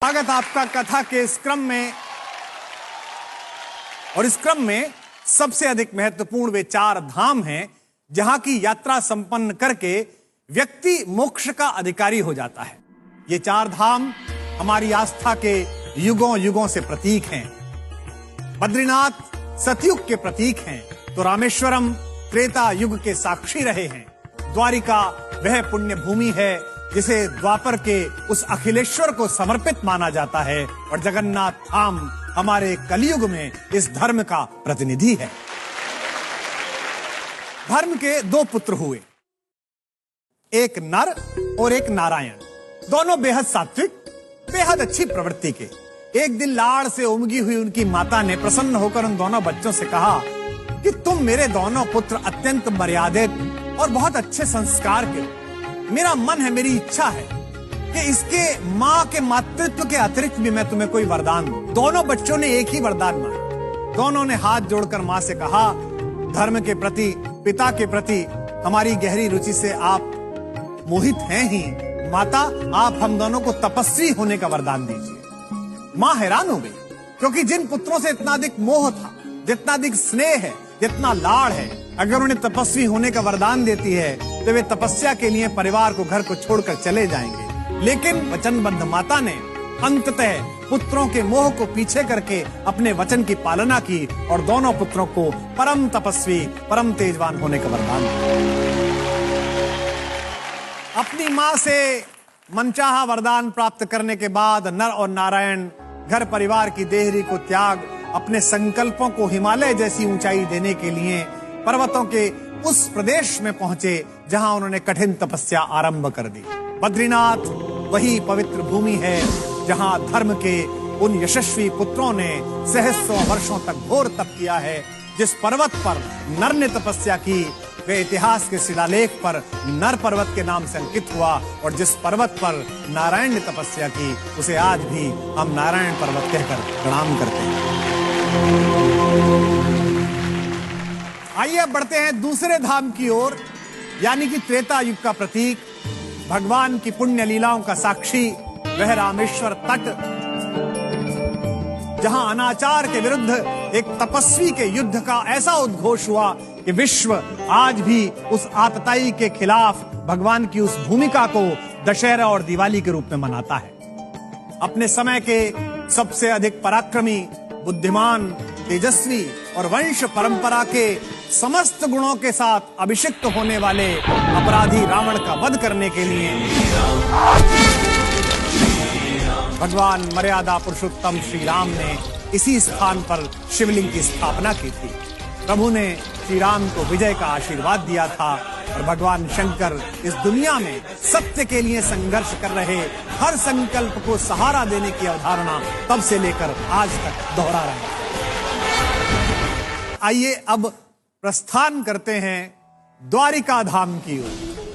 स्वागत आपका कथा के इस क्रम में। और इस क्रम में सबसे अधिक महत्वपूर्ण वे 4 धाम हैं जहां की यात्रा संपन्न करके व्यक्ति मोक्ष का अधिकारी हो जाता है। ये 4 धाम हमारी आस्था के युगों युगों से प्रतीक हैं। बद्रीनाथ सतयुग के प्रतीक हैं तो रामेश्वरम त्रेता युग के साक्षी रहे हैं। द्वारिका वह पुण्य भूमि है जिसे द्वापर के उस अखिलेश्वर को समर्पित माना जाता है और जगन्नाथ धाम हमारे कलयुग में इस धर्म का प्रतिनिधि है। धर्म के 2 पुत्र हुए, एक नर और एक नारायण। दोनों बेहद सात्विक, बेहद अच्छी प्रवृत्ति के। एक दिन लाड़ से उमगी हुई उनकी माता ने प्रसन्न होकर उन दोनों बच्चों से कहा कि तुम मेरे दोनों पुत्र अत्यंत मर्यादित और बहुत अच्छे संस्कार के हो। मेरा मन है, मेरी इच्छा है कि इसके माँ के मातृत्व के अतिरिक्त भी मैं तुम्हें कोई वरदान दूं। दोनों बच्चों ने एक ही वरदान मांगा। दोनों ने हाथ जोड़कर माँ से कहा, धर्म के प्रति, पिता के प्रति हमारी गहरी रुचि से आप मोहित हैं ही। माता, आप हम दोनों को तपस्वी होने का वरदान दीजिए। माँ हैरान हो गई, क्योंकि जिन पुत्रों से इतना अधिक मोह था, जितना अधिक स्नेह है, जितना लाड़ है, अगर उन्हें तपस्वी होने का वरदान देती है तो वे तपस्या के लिए परिवार को, घर को छोड़कर चले जाएंगे। लेकिन वचनबद्ध माता ने अंततः पुत्रों के मोह को पीछे करके अपने वचन की पालना की और दोनों पुत्रों को परम तपस्वी, परम तेजवान होने का वरदान दिया। अपनी मां से मनचाहा वरदान प्राप्त करने के बाद नर और नारायण घर परिवार की देहरी को त्याग अपने संकल्पों को हिमालय जैसी ऊंचाई देने के लिए पर्वतों के उस प्रदेश में पहुंचे जहां उन्होंने कठिन तपस्या आरंभ कर दी। बद्रीनाथ वही पवित्र भूमि है जहां धर्म के उन यशस्वी पुत्रों ने सहस्रों वर्षों तक घोर तप किया है। जिस पर्वत पर नर ने तपस्या की वे इतिहास के शिलालेख पर नर पर्वत के नाम से अंकित हुआ और जिस पर्वत पर नारायण ने तपस्या की उसे आज भी हम नारायण पर्वत कहकर प्रणाम करते हैं। आइए अब बढ़ते हैं दूसरे धाम की ओर, यानी कि त्रेता युग का प्रतीक, भगवान की पुण्य लीलाओं का साक्षी वह रामेश्वर तट, जहां अनाचार के विरुद्ध एक तपस्वी के युद्ध का ऐसा उद्घोष हुआ कि विश्व आज भी उस आतताई के खिलाफ भगवान की उस भूमिका को दशहरा और दिवाली के रूप में मनाता है। अपने समय के सबसे अधिक पराक्रमी, बुद्धिमान, तेजस्वी और वंश परंपरा के समस्त गुणों के साथ अभिषिक्त होने वाले अपराधी रावण का वध करने के लिए भगवान मर्यादा पुरुषोत्तम श्री राम ने इसी स्थान पर शिवलिंग की स्थापना की थी। प्रभु ने श्री राम को विजय का आशीर्वाद दिया था और भगवान शंकर इस दुनिया में सत्य के लिए संघर्ष कर रहे हर संकल्प को सहारा देने की अवधारणा तब से लेकर आज तक दोहरा रहे हैं। आइए अब प्रस्थान करते हैं द्वारिका धाम की ओर।